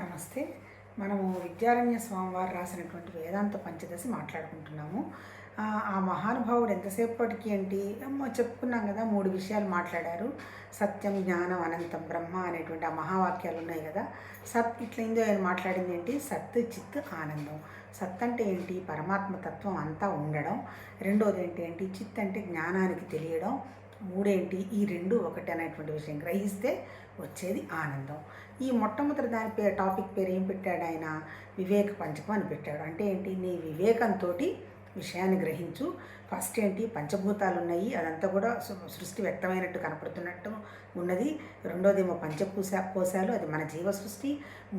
నమస్తే. మనము విద్యారణ్య స్వామివారు రాసినటువంటి వేదాంత పంచదశి మాట్లాడుకుంటున్నాము. ఆ మహానుభావుడు ఎంతసేపటికి చెప్పుకున్నాం కదా, 3 విషయాలు మాట్లాడారు. సత్యం, జ్ఞానం, అనంతం బ్రహ్మ అనేటువంటి ఆ మహావాక్యాలు ఉన్నాయి కదా. సత్ ఇట్లయిందో ఆయన మాట్లాడింది ఏంటి? సత్, చిత్, ఆనందం. సత్ అంటే ఏంటి? పరమాత్మ తత్వం అంతా ఉండడం. రెండోది ఏంటి? చిత్ అంటే జ్ఞానానికి తెలియడం. మూడేంటి? ఈ రెండు ఒకటి అనేటువంటి విషయం గ్రహిస్తే వచ్చేది ఆనందం. ఈ మొట్టమొదటి దాని టాపిక్ పేరు ఏం పెట్టాడు ఆయన? వివేక పంచకం అని పెట్టాడు. అంటే ఏంటి? నీ వివేకంతో విషయాన్ని గ్రహించు. ఫస్ట్ ఏంటి? పంచభూతాలు ఉన్నాయి, అదంతా కూడా సృష్టి వ్యక్తమైనట్టు కనపడుతున్నట్టు ఉన్నది. రెండోదేమో కోశాలు, అది మన జీవ సృష్టి.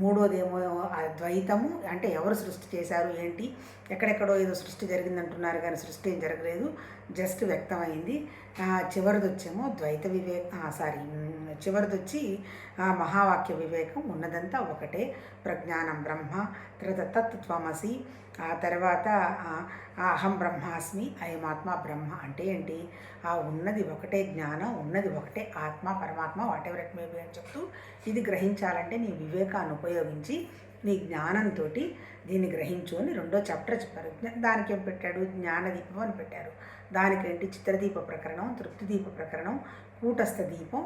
మూడోదేమో ద్వైతము, అంటే ఎవరు సృష్టి చేశారు ఏంటి? ఎక్కడెక్కడో ఏదో సృష్టి జరిగిందంటున్నారు కానీ సృష్టి ఏం జరగలేదు, జస్ట్ వ్యక్తమైంది. చివరిదొచ్చేమో ద్వైత చివరిదొచ్చి మహావాక్య వివేకం. ఉన్నదంతా ఒకటే, ప్రజ్ఞానం బ్రహ్మ, తర్వాత తత్వమసి, ఆ తర్వాత అహం బ్రహ్మాస్మి, అయమాత్మ బ్రహ్మ. అంటే ఏంటి? ఆ ఉన్నది ఒకటే జ్ఞానం, ఉన్నది ఒకటే ఆత్మ, పరమాత్మ, what ever it may be అని చెప్తూ, ఇది గ్రహించాలంటే నీ వివేకాన్ని ఉపయోగించి నీ జ్ఞానంతో దీన్ని గ్రహించు అని 2వ చాప్టర్ చెప్పారు. దానికి ఏం పెట్టాడు? జ్ఞానదీపం అని పెట్టారు. దానికేంటి? చిత్రదీప ప్రకరణం, తృప్తిదీప ప్రకరణం, కూటస్థ దీపం,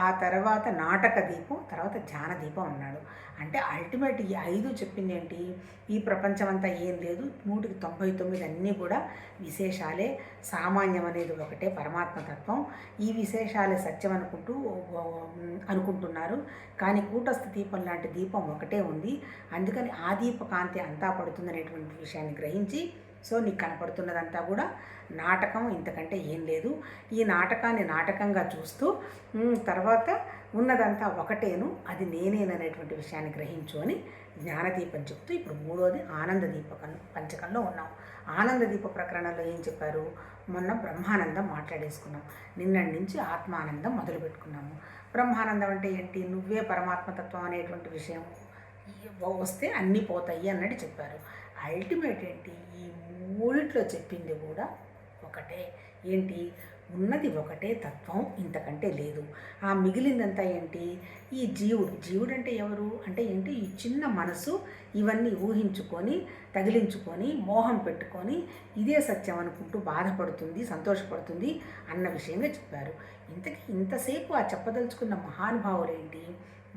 ఆ తర్వాత నాటక దీపం, తర్వాత ధ్యాన దీపం అన్నాడు. అంటే అల్టిమేట్ ఈ 5 చెప్పింది ఏంటి? ఈ ప్రపంచం అంతా ఏం లేదు, 199 అన్నీ కూడా విశేషాలే. సామాన్యం అనేది ఒకటే పరమాత్మ తత్వం. ఈ విశేషాలే సత్యం అనుకుంటున్నారు. కానీ కూటస్థ దీపం లాంటి దీపం ఒకటే ఉంది. అందుకని ఆ దీప కాంతి అంతా పడుతుందనేటువంటి విషయాన్ని గ్రహించి, సో నీకు కనపడుతున్నదంతా కూడా నాటకం, ఇంతకంటే ఏం లేదు. ఈ నాటకాన్ని నాటకంగా చూస్తూ తర్వాత ఉన్నదంతా ఒకటేను, అది నేనేననేటువంటి విషయాన్ని గ్రహించు అని జ్ఞానదీపం చెప్తూ, ఇప్పుడు 3వది ఆనందదీప పంచకంలో ఉన్నాం. ఆనందదీప ప్రకరణలో ఏం చెప్పారు? మొన్న బ్రహ్మానందం మాట్లాడేసుకున్నాం. నిన్నటి నుంచి ఆత్మానందం మొదలు పెట్టుకున్నాము. బ్రహ్మానందం అంటే ఏంటి? నువ్వే పరమాత్మతత్వం అనేటువంటి విషయం వస్తే అన్నీ పోతాయి అన్నట్టు చెప్పారు. అల్టిమేట్ ఏంటి? ఈ మూడిట్లో చెప్పింది కూడా ఒకటే. ఏంటి? ఉన్నది ఒకటే తత్వం, ఇంతకంటే లేదు. ఆ మిగిలిందంతా ఏంటి? ఈ జీవుడు అంటే ఎవరు? అంటే ఏంటి? ఈ చిన్న మనసు ఇవన్నీ ఊహించుకొని, తగిలించుకొని, మోహం పెట్టుకొని ఇదే సత్యం అనుకుంటూ బాధపడుతుంది, సంతోషపడుతుంది అన్న విషయంగా చెప్పారు. ఇంతసేపు ఆ చెప్పదలుచుకున్న మహానుభావులు ఏంటి?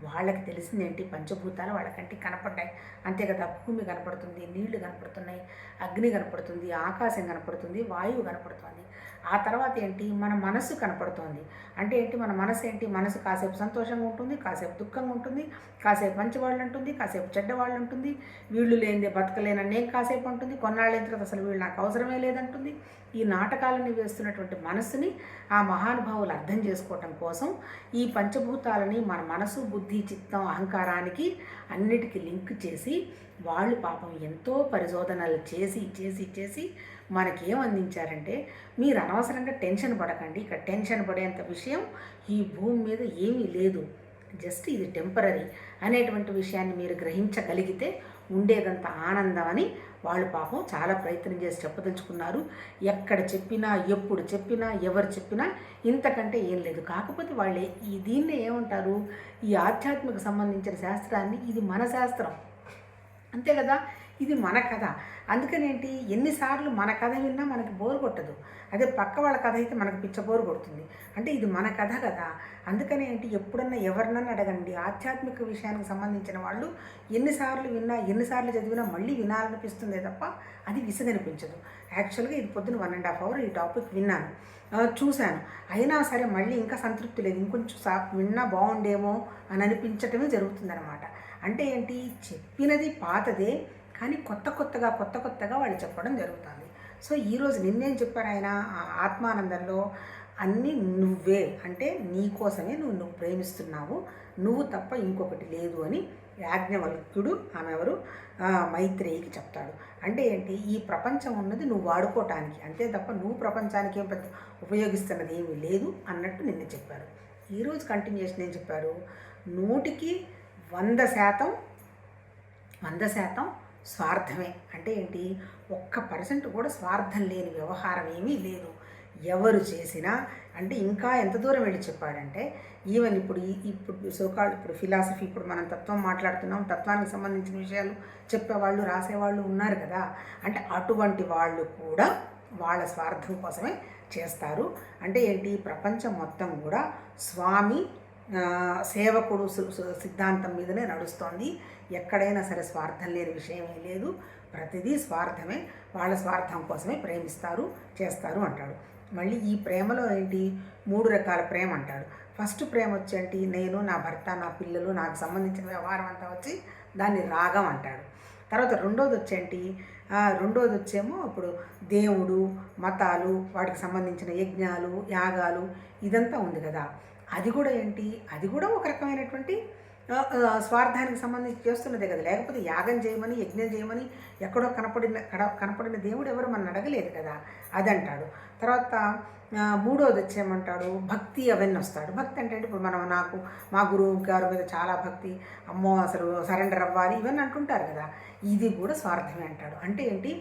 వాళ్ళకి తెలిసిందేంటి? పంచభూతాలు వాళ్ళకంటే కనపడ్డాయి, అంతే కదా. భూమి కనపడుతుంది, నీళ్లు కనపడుతున్నాయి, అగ్ని కనపడుతుంది, ఆకాశం కనపడుతుంది, వాయువు కనపడుతుంది. ఆ తర్వాత ఏంటి? మన మనస్సు కనపడుతోంది. అంటే ఏంటి? మన మనసు ఏంటి? మనసు కాసేపు సంతోషంగా ఉంటుంది, కాసేపు దుఃఖంగా ఉంటుంది, కాసేపు మంచివాళ్ళు ఉంటుంది, కాసేపు చెడ్డవాళ్ళు ఉంటుంది, వీళ్ళు లేనిదే బతకలేనని కాసేపు ఉంటుంది, కొన్నాళ్ళైన తర్వాత అసలు వీళ్ళు నాకు అవసరమే లేదంటుంది. ఈ నాటకాలని వేస్తున్నటువంటి మనస్సుని ఆ మహానుభావులు అర్థం చేసుకోవటం కోసం ఈ పంచభూతాలని మన మనసు, బుద్ధి, చిత్తం, అహంకారానికి అన్నిటికీ లింక్ చేసి వాళ్ళు పాపం ఎంతో పరిశోధనలు చేసి మనకేం అందించారంటే, మీరు అనవసరంగా టెన్షన్ పడకండి, ఇక్కడ టెన్షన్ పడేంత విషయం ఈ భూమి మీద ఏమీ లేదు, జస్ట్ ఇది టెంపరీ అనేటువంటి విషయాన్ని మీరు గ్రహించగలిగితే ఉండేదంత ఆనందం అని వాళ్ళు పాపం చాలా ప్రయత్నం చేసి చెప్పదలుచుకున్నారు. ఎక్కడ చెప్పినా, ఎప్పుడు చెప్పినా, ఎవరు చెప్పినా ఇంతకంటే ఏం లేదు. కాకపోతే వాళ్ళే దీన్నే ఏమంటారు? ఈ ఆధ్యాత్మిక సంబంధించిన శాస్త్రాన్ని ఇది మన శాస్త్రం, అంతే కదా, ఇది మన కథ. అందుకనేంటి? ఎన్నిసార్లు మన కథ విన్నా మనకి బోరు కొట్టదు. అదే పక్క వాళ్ళ కథ అయితే మనకు పిచ్చ బోరు కొడుతుంది. అంటే ఇది మన కథ కదా. అందుకని ఎప్పుడన్నా ఎవరినన్నా అడగండి, ఆధ్యాత్మిక విషయానికి సంబంధించిన వాళ్ళు ఎన్నిసార్లు విన్నా, ఎన్నిసార్లు చదివినా మళ్ళీ వినాలనిపిస్తుందే తప్ప అది విసుగనిపించదు. యాక్చువల్గా ఇది పొద్దున 1.5 hour ఈ టాపిక్ విన్నాను, చూశాను. అయినా సరే మళ్ళీ ఇంకా సంతృప్తి లేదు, ఇంకొంచెం విన్నా బాగుండేమో అని అనిపించటమే జరుగుతుందన్నమాట. అంటే ఏంటి? చెప్పినది పాతదే, కానీ కొత్తగా వాళ్ళు చెప్పడం జరుగుతుంది. సో ఈరోజు నిన్నేం చెప్పారు ఆయన? ఆత్మానందంలో అన్నీ నువ్వే, అంటే నీ కోసమే నువ్వు ప్రేమిస్తున్నావు, నువ్వు తప్ప ఇంకొకటి లేదు అని యాజ్ఞవల్క్యుడు, ఆమె ఎవరు, మైత్రేయికి చెప్తాడు. అంటే ఏంటి? ఈ ప్రపంచం ఉన్నది నువ్వు వాడుకోవటానికి, అంతే తప్ప నువ్వు ప్రపంచానికి ఏం పెద్ద ఉపయోగిస్తున్నది ఏమీ లేదు అన్నట్టు నిన్న చెప్పారు. ఈరోజు కంటిన్యూషన్ ఏం చెప్పారు? 100కి 100% స్వార్థమే. అంటే ఏంటి? 1% కూడా స్వార్థం లేని వ్యవహారం ఏమీ లేదు. ఎవరు చేసినా అంటే ఇంకా ఎంత దూరం వెళ్ళి చెప్పాడంటే ఈవెన్ ఇప్పుడు సోకాళ్ళు ఇప్పుడు ఫిలాసఫీ, ఇప్పుడు మనం తత్వం మాట్లాడుతున్నాం, తత్వానికి సంబంధించిన విషయాలు చెప్పేవాళ్ళు రాసేవాళ్ళు ఉన్నారు కదా, అంటే అటువంటి వాళ్ళు కూడా వాళ్ళ స్వార్థం కోసమే చేస్తారు. అంటే ఏంటి, ప్రపంచం మొత్తం కూడా స్వామి సేవకుడు సిద్ధాంతం మీదనే నడుస్తోంది. ఎక్కడైనా సరే స్వార్థం లేని విషయమే లేదు, ప్రతిదీ స్వార్థమే, వాళ్ళ స్వార్థం కోసమే ప్రేమిస్తారు చేస్తారు అంటాడు. మళ్ళీ ఈ ప్రేమలో ఏంటి 3 రకాల ప్రేమ అంటాడు. ఫస్ట్ ప్రేమ వచ్చేంటి, నేను నా భర్త నా పిల్లలు నాకు సంబంధించిన వ్యవహారం అంతా వచ్చి దాన్ని రాగం అంటాడు. తర్వాత రెండోది వచ్చేమో ఇప్పుడు దేవుడు మతాలు వాటికి సంబంధించిన యజ్ఞాలు యాగాలు ఇదంతా ఉంది కదా, అది కూడా ఏంటి, అది కూడా ఒక రకమైనటువంటి స్వార్థానికి సంబంధించి చేస్తున్నదే కదా. లేకపోతే యాగం చేయమని యజ్ఞం చేయమని ఎక్కడో కనపడిన దేవుడు ఎవరు మన అడగలేదు కదా, అదంటాడు. తర్వాత మూడోది వచ్చేయమంటాడు భక్తి, అవన్నీ వస్తాడు. భక్తి అంటే ఇప్పుడు మా గురువు గారి మీద చాలా భక్తి, అమ్మో అసలు సరెండర్ అవ్వాలి ఇవన్నీ అంటుంటారు కదా, ఇది కూడా స్వార్థమే అంటాడు. అంటే ఏంటి,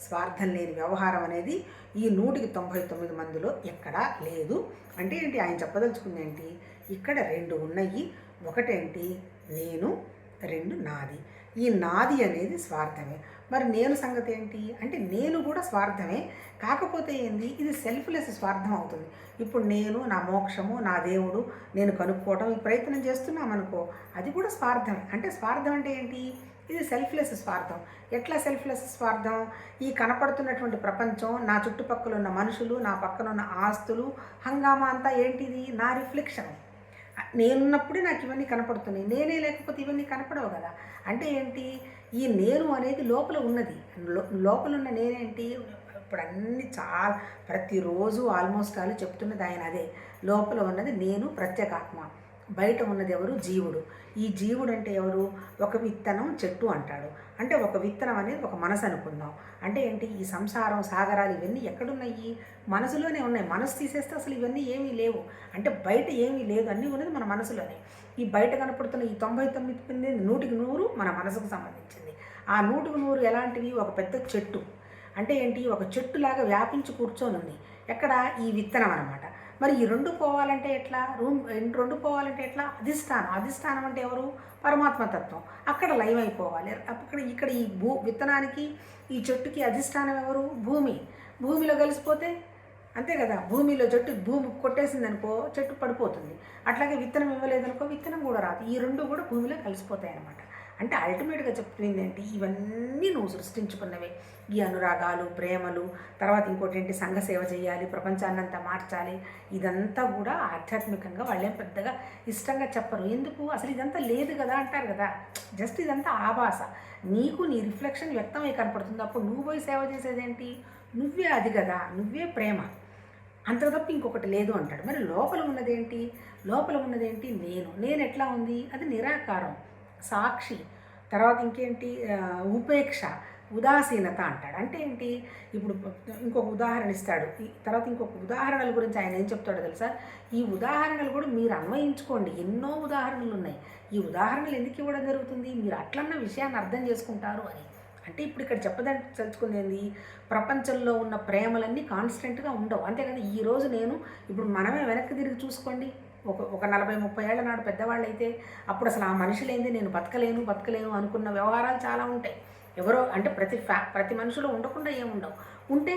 స్వార్థం లేని వ్యవహారం అనేది ఈ 199 మందిలో ఎక్కడా లేదు. అంటే ఏంటి, ఆయన చెప్పదలుచుకుంది ఏంటి, ఇక్కడ 2 ఉన్నాయి, ఒకటేంటి నేను, 2 నాది. ఈ నాది అనేది స్వార్థమే. మరి నేను సంగతి ఏంటి అంటే నేను కూడా స్వార్థమే, కాకపోతే ఏంది ఇది సెల్ఫ్లెస్ స్వార్థం అవుతుంది. ఇప్పుడు నేను నా మోక్షము నా దేవుడు నేను కనుక్కోవడం ఈ ప్రయత్నం చేస్తున్నామనుకో, అది కూడా స్వార్థమే. అంటే స్వార్థం అంటే ఏంటి, ఇది సెల్ఫ్లెస్ స్వార్థం. ఎట్లా సెల్ఫ్లెస్ స్వార్థం, ఈ కనపడుతున్నటువంటి ప్రపంచం, నా చుట్టుపక్కల ఉన్న మనుషులు, నా పక్కన ఉన్న ఆస్తులు, హంగామా అంతా ఏంటిది, నా రిఫ్లెక్షన్. నేనున్నప్పుడే నాకు ఇవన్నీ కనపడుతున్నాయి, నేనే లేకపోతే ఇవన్నీ కనపడవు కదా. అంటే ఏంటి, ఈ నేను అనేది లోపల ఉన్నది, లోపల ఉన్న నేనేంటి, ఇప్పుడు అన్నీ ప్రతిరోజు ఆల్మోస్ట్ వాళ్ళు చెప్తున్నది ఆయన అదే, లోపల ఉన్నది నేను ప్రత్యేకాత్మ, బయట ఉన్నది ఎవరు, జీవుడు. ఈ జీవుడు అంటే ఎవరు, ఒక విత్తనం చెట్టు అంటాడు. అంటే ఒక విత్తనం అనేది ఒక మనసు అనుకుందాం. అంటే ఏంటి, ఈ సంసారం సాగరాలు ఇవన్నీ ఎక్కడున్నాయి, మనసులోనే ఉన్నాయి. మనసు తీసేస్తే అసలు ఇవన్నీ ఏమీ లేవు. అంటే బయట ఏమీ లేదు, అన్నీ ఉన్నది మన మనసులోనే. ఈ బయట కనపడుతున్న ఈ 99 100కి 100 మన మనసుకు సంబంధించింది. ఆ 100కి 100 ఎలాంటివి, ఒక పెద్ద చెట్టు. అంటే ఏంటి, ఒక చెట్టులాగా వ్యాపించి కూర్చొని ఉంది. ఎక్కడ, ఈ విత్తనం అనమాట. మరి ఈ 2 పోవాలంటే ఎట్లా, 2 పోవాలంటే ఎట్లా, అధిష్టానం అంటే ఎవరు, పరమాత్మతత్వం. అక్కడ లైవ్ అయిపోవాలి. ఇక్కడ ఈ విత్తనానికి ఈ చెట్టుకి అధిష్టానం ఎవరు, భూమిలో కలిసిపోతే అంతే కదా. భూమి కొట్టేసిందనుకో చెట్టు పడిపోతుంది. అట్లాగే విత్తనం ఇవ్వలేదనుకో విత్తనం కూడా రాదు. ఈ 2 కూడా భూమిలో కలిసిపోతాయి అన్నమాట. అంటే అల్టిమేట్గా చెప్తుంది ఏంటి, ఇవన్నీ నువ్వు సృష్టించుకున్నవే. ఈ అనురాగాలు ప్రేమలు, తర్వాత ఇంకోటి ఏంటి, సంఘ సేవ చేయాలి, ప్రపంచాన్నంతా మార్చాలి, ఇదంతా కూడా ఆధ్యాత్మికంగా వాళ్ళేం పెద్దగా ఇష్టంగా చెప్పరు. ఎందుకు, అసలు ఇదంతా లేదు కదా అంటారు కదా. జస్ట్ ఇదంతా ఆభాస, నీకు నీ రిఫ్లెక్షన్ వ్యక్తమై కనపడుతుంది. అప్పుడు నువ్వు పోయి సేవ చేసేదేంటి, నువ్వే అది కదా, నువ్వే ప్రేమ, అంత తప్ప ఇంకొకటి లేదు అంటాడు. మరి లోపల ఉన్నదేంటి నేను ఎట్లా ఉంది, అది నిరాకారం, సాక్షి. తర్వాత ఇంకేంటి, ఉపేక్ష, ఉదాసీనత అంటాడు. అంటే ఏంటి, ఇప్పుడు ఇంకొక ఉదాహరణ ఇస్తాడు. తర్వాత ఇంకొక ఉదాహరణల గురించి ఆయన ఏం చెప్తాడో తెలుసా, ఈ ఉదాహరణలు కూడా మీరు అన్వయించుకోండి, ఎన్నో ఉదాహరణలు ఉన్నాయి. ఈ ఉదాహరణలు ఎందుకు ఇవ్వడం జరుగుతుంది, మీరు అట్లన్న విషయాన్ని అర్థం చేసుకుంటారు అని. అంటే ఇప్పుడు ఇక్కడ తెలుసుకుంది, ప్రపంచంలో ఉన్న ప్రేమలన్నీ కాన్స్టెంట్గా ఉండవు. అంతేకాని ఈరోజు ఇప్పుడు మనమే వెనక్కి తిరిగి చూసుకోండి, ఒక 40-30 ఏళ్ల నాడు పెద్దవాళ్ళు అయితే అప్పుడు అసలు ఆ మనుషులేంది, నేను బతకలేను అనుకున్న వ్యవహారాలు చాలా ఉంటాయి. ఎవరో అంటే ప్రతి మనుషులో ఉండకుండా ఏముండవు. ఉంటే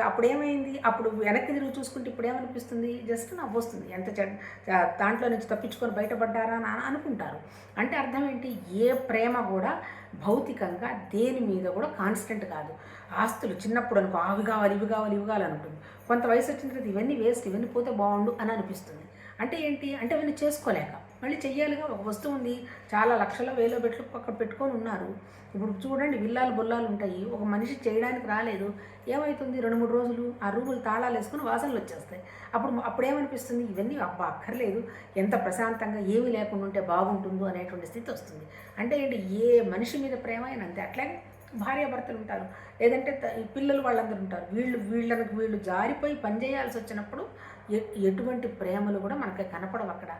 అప్పుడు ఏమైంది, అప్పుడు వెనక్కి తిరిగి చూసుకుంటే ఇప్పుడు ఏమనిపిస్తుంది, జస్ట్ నవ్వు వస్తుంది. ఎంత దాంట్లో నుంచి తప్పించుకొని బయటపడ్డారా అని అనుకుంటారు. అంటే అర్థం ఏంటి, ఏ ప్రేమ కూడా భౌతికంగా దేని మీద కూడా కాన్స్టెంట్ కాదు. ఆస్తులు చిన్నప్పుడు అనుకో, ఇవి కావాలి అనుకుంటుంది. కొంత వయసు వచ్చిన తర్వాత ఇవన్నీ వేస్ట్, ఇవన్నీ పోతే బాగుండు అని అనిపిస్తుంది. అంటే ఏంటి అంటే ఇవన్నీ చేసుకోలేక మళ్ళీ చెయ్యాలిగా. ఒక వస్తువు ఉంది, చాలా లక్షల వేలో అక్కడ పెట్టుకొని ఉన్నారు. ఇప్పుడు చూడండి, బొల్లాలు ఉంటాయి, ఒక మనిషి చేయడానికి రాలేదు, ఏమవుతుంది, 2-3 రోజులు ఆ రూములు తాళాలు వేసుకుని వాసనలు వచ్చేస్తాయి. అప్పుడు ఏమనిపిస్తుంది, ఇవన్నీ అక్కర్లేదు, ఎంత ప్రశాంతంగా ఏమీ లేకుండా ఉంటే బాగుంటుందో అనేటువంటి స్థితి వస్తుంది. అంటే ఏంటి, ఏ మనిషి మీద ప్రేమ అయినా అంతే. అట్లాగే భార్యాభర్తలు ఉంటారు, లేదంటే పిల్లలు వాళ్ళందరూ ఉంటారు. వీళ్ళు జారిపోయి పనిచేయాల్సి వచ్చినప్పుడు ఎటువంటి ప్రేమలు కూడా మనకి కనపడవు అక్కడ.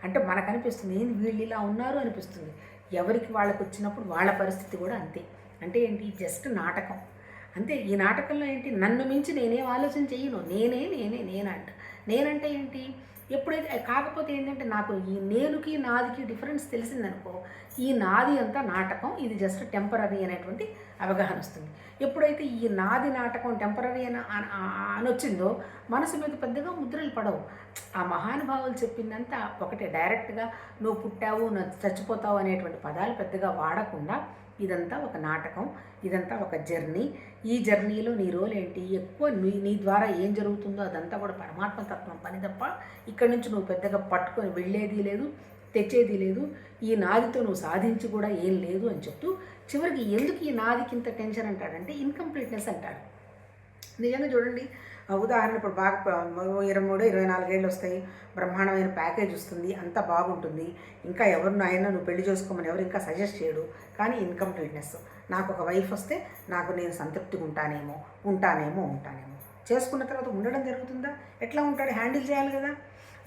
అంటే మనకు అనిపిస్తుంది, ఏంది వీళ్ళు ఇలా ఉన్నారు అనిపిస్తుంది. ఎవరికి వాళ్ళకు వచ్చినప్పుడు వాళ్ళ పరిస్థితి కూడా అంతే. అంటే ఏంటి, జస్ట్ నాటకం అంతే. ఈ నాటకంలో ఏంటి, నన్ను మించి నేనేం ఆలోచన చెయ్యను, నేనంట. నేనంటే ఏంటి, ఎప్పుడైతే కాకపోతే ఏంటంటే నాకు ఈ నేనుకి నాదికి డిఫరెన్స్ తెలిసిందనుకో, ఈ నాది అంతా నాటకం, ఇది జస్ట్ టెంపరరీ అనేటువంటి అవగాహన వస్తుంది. ఎప్పుడైతే ఈ నాది నాటకం టెంపరరీ అని వచ్చిందో మనసు మీద పెద్దగా ముద్రలు పడవు. ఆ మహానుభావులు చెప్పిందంతా ఒకటే, డైరెక్ట్గా నువ్వు పుట్టావు చచ్చిపోతావు అనేటువంటి పదాలు పెద్దగా వాడకుండా ఇదంతా ఒక నాటకం, ఇదంతా ఒక జర్నీ. ఈ జర్నీలో నీ రోల్ ఏంటి, ఎక్కువ నీ ద్వారా ఏం జరుగుతుందో అదంతా కూడా పరమాత్మ తత్వం పని తప్ప ఇక్కడి నుంచి నువ్వు పెద్దగా పట్టుకొని వెళ్ళేది లేదు, తెచ్చేది లేదు, ఈ నాదితో నువ్వు సాధించి కూడా ఏం లేదు అని చెప్తూ చివరికి ఎందుకు ఈ నాదికి ఇంత టెన్షన్ అంటాడంటే ఇన్కంప్లీట్నెస్ అంటాడు. నిజంగా చూడండి, ఉదాహరణ ఇప్పుడు బాగా 23-24 ఏళ్ళు వస్తాయి, బ్రహ్మాండమైన ప్యాకేజ్ వస్తుంది, అంతా బాగుంటుంది, ఇంకా ఎవరిని అయినా నువ్వు పెళ్లి చేసుకోమని ఎవరు ఇంకా సజెస్ట్ చేయడు, కానీ ఇన్కంప్లీట్నెస్. నాకు ఒక వైఫ్ వస్తే నేను సంతృప్తిగా ఉంటానేమో చేసుకున్న తర్వాత ఉండడం జరుగుతుందా, ఎట్లా ఉంటాడు, హ్యాండిల్ చేయాలి కదా.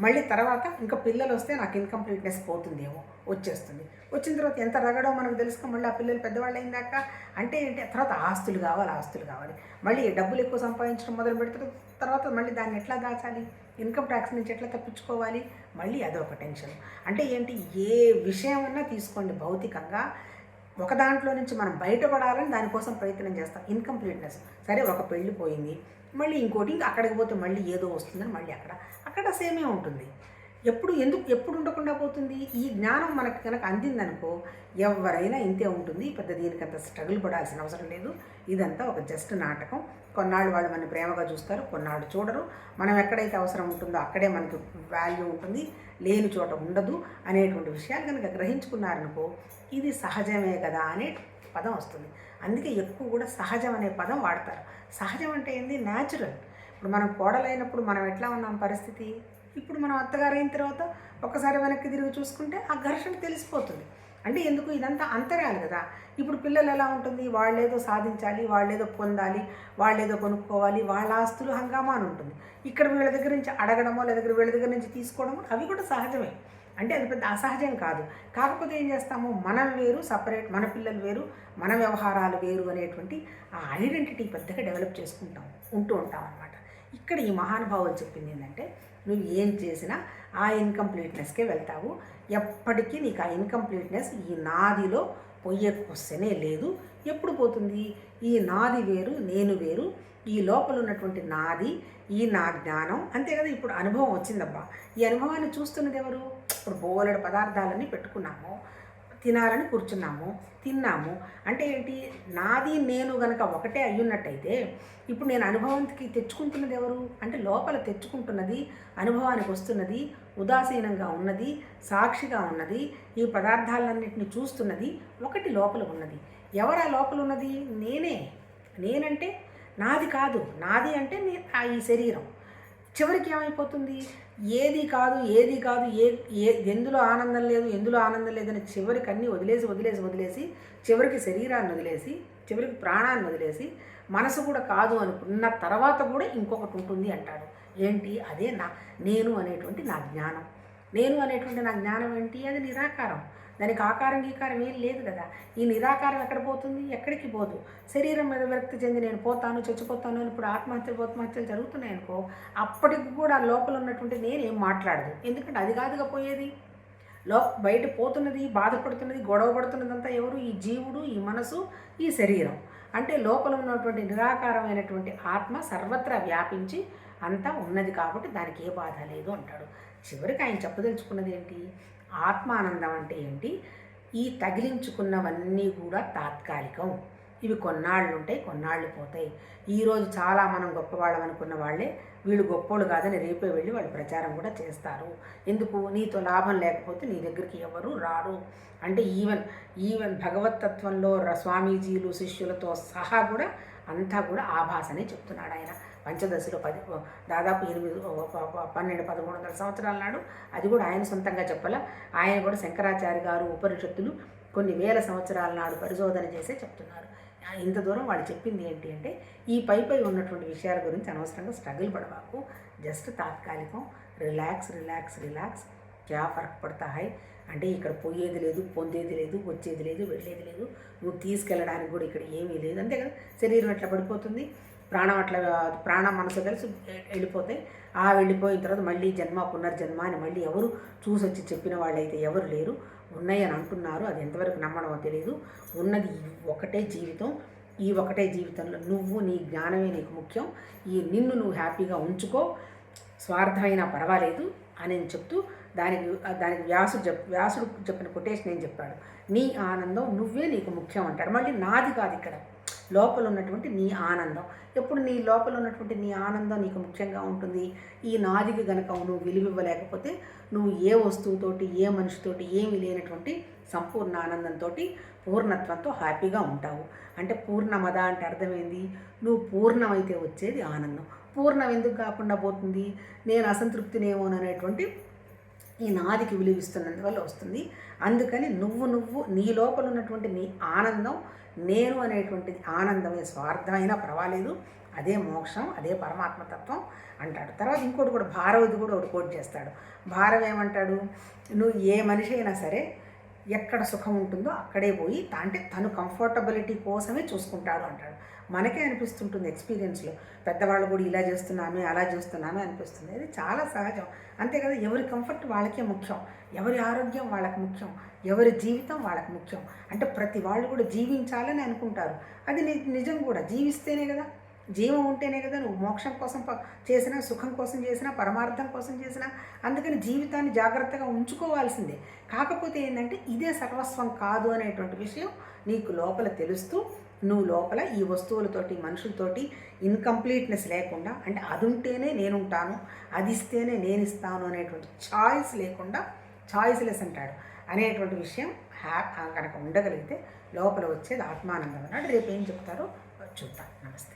మళ్ళీ తర్వాత ఇంకా పిల్లలు వస్తే నాకు ఇన్కంప్లీట్నెస్ పోతుందేమో, వచ్చేస్తుంది. వచ్చిన తర్వాత ఎంత రగడో మనకు తెలుసుకో, మళ్ళీ ఆ పిల్లలు పెద్దవాళ్ళు అయిందాక అంటే ఏంటి, తర్వాత ఆస్తులు కావాలి, మళ్ళీ డబ్బులు ఎక్కువ సంపాదించడం మొదలు పెడతారు, తర్వాత మళ్ళీ దాన్ని ఎట్లా దాచాలి, ఇన్కమ్ ట్యాక్స్ నుంచి ఎట్లా తప్పించుకోవాలి, మళ్ళీ అదొక టెన్షన్. అంటే ఏంటి, ఏ విషయం అన్నా తీసుకోండి, భౌతికంగా ఒక దాంట్లో నుంచి మనం బయటపడాలని దానికోసం ప్రయత్నం చేస్తాం. ఇన్కంప్లీట్నెస్, సరే ఒక పెళ్ళి పోయింది, మళ్ళీ ఇంకోటి, ఇంకా అక్కడికి పోతే మళ్ళీ ఏదో వస్తుందని మళ్ళీ అక్కడ సేమే ఉంటుంది. ఎప్పుడు ఉండకుండా పోతుంది. ఈ జ్ఞానం మనకి కనుక అందిందనుకో ఎవరైనా ఇంతే ఉంటుంది, పెద్ద దీనికంత స్ట్రగుల్ పడాల్సిన అవసరం లేదు. ఇదంతా ఒక జస్ట్ నాటకం. కొన్నాళ్ళు వాళ్ళు మన ప్రేమగా చూస్తారు, కొన్నాళ్ళు చూడరు. మనం ఎక్కడైతే అవసరం ఉంటుందో అక్కడే మనకి వాల్యూ ఉంటుంది, లేని చోట ఉండదు అనేటువంటి విషయాలు కనుక గ్రహించుకున్నారనుకో ఇది సహజమే కదా అనే పదం వస్తుంది. అందుకే ఎక్కువ కూడా సహజం అనే పదం వాడతారు. సహజం అంటే ఏంది, న్యాచురల్. ఇప్పుడు మనం కోడలైనప్పుడు మనం ఎట్లా ఉన్నాం పరిస్థితి, ఇప్పుడు మనం అత్తగారు అయిన తర్వాత ఒక్కసారి వెనక్కి తిరిగి చూసుకుంటే ఆ ఘర్షణ తెలిసిపోతుంది. అంటే ఎందుకు, ఇదంతా అంతరాలు కదా. ఇప్పుడు పిల్లలు ఎలా ఉంటుంది, వాళ్ళేదో సాధించాలి, వాళ్ళేదో పొందాలి, వాళ్ళేదో కొనుక్కోవాలి, వాళ్ళ ఆస్తులు హంగామా అని ఉంటుంది. ఇక్కడ వీళ్ళ దగ్గర నుంచి అడగడమో లేదా వీళ్ళ దగ్గర నుంచి తీసుకోవడమో అవి కూడా సహజమే. అంటే అది పెద్ద అసహజం కాదు. కాకపోతే ఏం చేస్తాము, మనం వేరు సపరేట్, మన పిల్లలు వేరు, మన వ్యవహారాలు వేరు అనేటువంటి ఆ ఐడెంటిటీ పెద్దగా డెవలప్ ఉంటూ ఉంటాం అన్నమాట. ఇక్కడ ఈ మహానుభావులు చెప్పింది ఏంటంటే, నువ్వు ఏం చేసినా ఆ ఇన్కంప్లీట్నెస్కే వెళ్తావు. ఎప్పటికీ నీకు ఆ ఇన్కంప్లీట్నెస్ ఈ నాదిలో పోయే క్వశ్చనే లేదు. ఎప్పుడు పోతుంది, ఈ నాది వేరు నేను వేరు, ఈ లోపల ఉన్నటువంటి నాది, ఈ నా జ్ఞానం అంతే కదా. ఇప్పుడు అనుభవం వచ్చిందబ్బా, ఈ అనుభవాన్ని చూస్తున్నది ఎవరు, ఇప్పుడు బోలెడు పదార్థాలన్నీ పెట్టుకున్నాము, తినాలని కూర్చున్నాము, తిన్నాము. అంటే ఏంటి, నాది నేను గనక ఒకటే అయ్యున్నట్టయితే ఇప్పుడు నేను అనుభవానికి తెచ్చుకుంటున్నది ఎవరు అంటే, లోపల తెచ్చుకుంటున్నది, అనుభవానికి వస్తున్నది, ఉదాసీనంగా ఉన్నది, సాక్షిగా ఉన్నది, ఈ పదార్థాలన్నింటినీ చూస్తున్నది ఒకటి లోపల ఉన్నది. ఎవరు ఆ లోపల ఉన్నది, నేనంటే నాది కాదు, నాది అంటే ఈ శరీరం. చివరికి ఏమైపోతుంది, ఏది కాదు ఎందులో ఆనందం లేదని చివరికి అన్నీ వదిలేసి చివరికి శరీరాన్ని వదిలేసి, చివరికి ప్రాణాన్ని వదిలేసి, మనసు కూడా కాదు అనుకున్న తర్వాత కూడా ఇంకొకటి ఉంటుంది అంటాడు. ఏంటి, అదే నేను అనేటువంటి నా జ్ఞానం. నేను అనేటువంటి నా జ్ఞానం ఏంటి, అది నిరాకారం. దానికి ఆకారం గీకారం ఏం లేదు కదా. ఈ నిరాకారం ఎక్కడ పోతుంది, ఎక్కడికి పోదు. శరీరం మీద విరక్తి చెంది నేను చచ్చిపోతాను అని ఇప్పుడు ఆత్మహత్యలు జరుగుతున్నాయి అనుకో, అప్పటికి కూడా లోపల ఉన్నటువంటి నేనేం మాట్లాడదు. ఎందుకంటే అది కాదుగా పోయేది. బయట పోతున్నది, బాధపడుతున్నది, గొడవ పడుతున్నదంతా ఎవరు, ఈ జీవుడు, ఈ మనసు, ఈ శరీరం. అంటే లోపల ఉన్నటువంటి నిరాకారమైనటువంటి ఆత్మ సర్వత్రా వ్యాపించి అంతా ఉన్నది కాబట్టి దానికి ఏ బాధ లేదు అంటాడు. చివరికి ఆయన చెప్పదలుచుకున్నది ఏంటి, ఆత్మానందం అంటే ఏంటి, ఈ తగిలించుకున్నవన్నీ కూడా తాత్కాలికం, ఇవి కొన్నాళ్ళు ఉంటాయి, కొన్నాళ్ళు పోతాయి. ఈరోజు చాలా మనం గొప్పవాళ్ళం అనుకున్న వాళ్ళే వీళ్ళు గొప్పోళ్ళు కాదని రేపే వెళ్ళి వాళ్ళు ప్రచారం కూడా చేస్తారు. ఎందుకు, నీతో లాభం లేకపోతే నీ దగ్గరికి ఎవరు రారు. అంటే ఈవెన్ భగవతత్వంలో స్వామీజీలు శిష్యులతో సహా కూడా అంతా కూడా ఆభాసనే చెప్తున్నాడు ఆయన. పంచదశలో దాదాపు 1200-1300 సంవత్సరాల నాడు అది కూడా ఆయన సొంతంగా చెప్పాల. ఆయన కూడా శంకరాచార్య గారు ఉపనిషత్తులు కొన్ని వేల సంవత్సరాల నాడు పరిశోధన చేసే చెప్తున్నారు. ఇంత దూరం వాళ్ళు చెప్పింది ఏంటి అంటే, ఈ పై ఉన్నటువంటి విషయాల గురించి అనవసరంగా స్ట్రగుల్ పడవాకు, జస్ట్ తాత్కాలికం, రిలాక్స్, క్యా ఫర్క్ పడతా హై అంటే ఇక్కడ పోయేది లేదు, పొందేది లేదు, వచ్చేది లేదు, వెళ్ళేది లేదు, నువ్వు తీసుకెళ్ళడానికి కూడా ఇక్కడ ఏమీ లేదు. అంతే కదా, శరీరం ఎట్లా పడిపోతుంది, ప్రాణం మనసు కలిసి వెళ్ళిపోతాయి. ఆ వెళ్ళిపోయిన తర్వాత మళ్ళీ జన్మ పునర్జన్మ అని మళ్ళీ ఎవరు చూసొచ్చి చెప్పిన వాళ్ళైతే ఎవరు లేరు. ఉన్నాయని అంటున్నారు, అది ఎంతవరకు నమ్మడమో తెలియదు. ఉన్నది ఒకటే జీవితం. ఈ ఒకటే జీవితంలో నువ్వు నీ జ్ఞానమే నీకు ముఖ్యం. నిన్ను నువ్వు హ్యాపీగా ఉంచుకో, స్వార్థమైనా పర్వాలేదు అని చెప్తూ దానికి వ్యాసుడు చెప్పిన కొటేషన్ ఏం చెప్పాడు, నీ ఆనందం నువ్వే నీకు ముఖ్యం అంటాడు. మళ్ళీ నాది కాదు, ఇక్కడ లోపల ఉన్నటువంటి నీ ఆనందం. ఎప్పుడు నీ లోపల ఉన్నటువంటి నీ ఆనందం నీకు ముఖ్యంగా ఉంటుంది. ఈ నాదికి గనక నువ్వు విలువివ్వలేకపోతే నువ్వు ఏ వస్తువుతోటి, ఏ మనిషితోటి ఏమి లేనటువంటి సంపూర్ణ ఆనందంతో, పూర్ణత్వంతో హ్యాపీగా ఉంటావు. అంటే పూర్ణమద అంటే అర్థమైంది, నువ్వు పూర్ణమైతే వచ్చేది ఆనందం. పూర్ణం ఎందుకు కాకుండా పోతుంది, నేను అసంతృప్తినేమోననేటువంటి ఈ నాదికి విలువిస్తున్నందువల్ల వస్తుంది. అందుకని నువ్వు నీ లోపల ఉన్నటువంటి నీ ఆనందం, నేను అనేటువంటి ఆనందమే, స్వార్థమైనా పర్వాలేదు, అదే మోక్షం, అదే పరమాత్మతత్వం అంటాడు. తర్వాత ఇంకోటి కూడా భారవది కూడా ఒకటి కోట్ చేస్తాడు. భారవ ఏమంటాడు, నువ్వు ఏ మనిషి అయినా సరే ఎక్కడ సుఖం ఉంటుందో అక్కడే పోయి అంటే తను కంఫర్టబిలిటీ కోసమే చూసుకుంటాడు అంటాడు. మనకే అనిపిస్తుంటుంది ఎక్స్పీరియన్స్లో, పెద్దవాళ్ళు కూడా ఇలా చేస్తున్నామే అలా చేస్తున్నామే అనిపిస్తుంది. అది చాలా సహజం, అంతే కదా. ఎవరి కంఫర్ట్ వాళ్ళకే ముఖ్యం, ఎవరి ఆరోగ్యం వాళ్ళకి ముఖ్యం, ఎవరి జీవితం వాళ్ళకి ముఖ్యం. అంటే ప్రతి వాళ్ళు కూడా జీవించాలని అనుకుంటారు, అది నిజం కూడా. జీవిస్తేనే కదా, జీవం ఉంటేనే కదా నువ్వు మోక్షం కోసం చేసినా, సుఖం కోసం చేసినా, పరమార్థం కోసం చేసినా. అందుకని జీవితాన్ని జాగ్రత్తగా ఉంచుకోవాల్సిందే. కాకపోతే ఏంటంటే ఇదే సర్వస్వం కాదు అనేటువంటి విషయం నీకు లోపల తెలుస్తూ, నువ్వు లోపల ఈ వస్తువులతోటి, మనుషులతోటి ఇన్కంప్లీట్నెస్ లేకుండా, అంటే అది ఉంటేనే నేనుంటాను, అది ఇస్తేనే నేను ఇస్తాను అనేటువంటి చాయిస్ లేకుండా, చాయిస్లెస్ అంటాడు అనేటువంటి విషయం కనుక ఉండగలిగితే లోపల వచ్చేది ఆత్మానందం అన్నాడు. రేపు ఏం చెప్తారో చూద్దాం. నమస్తే.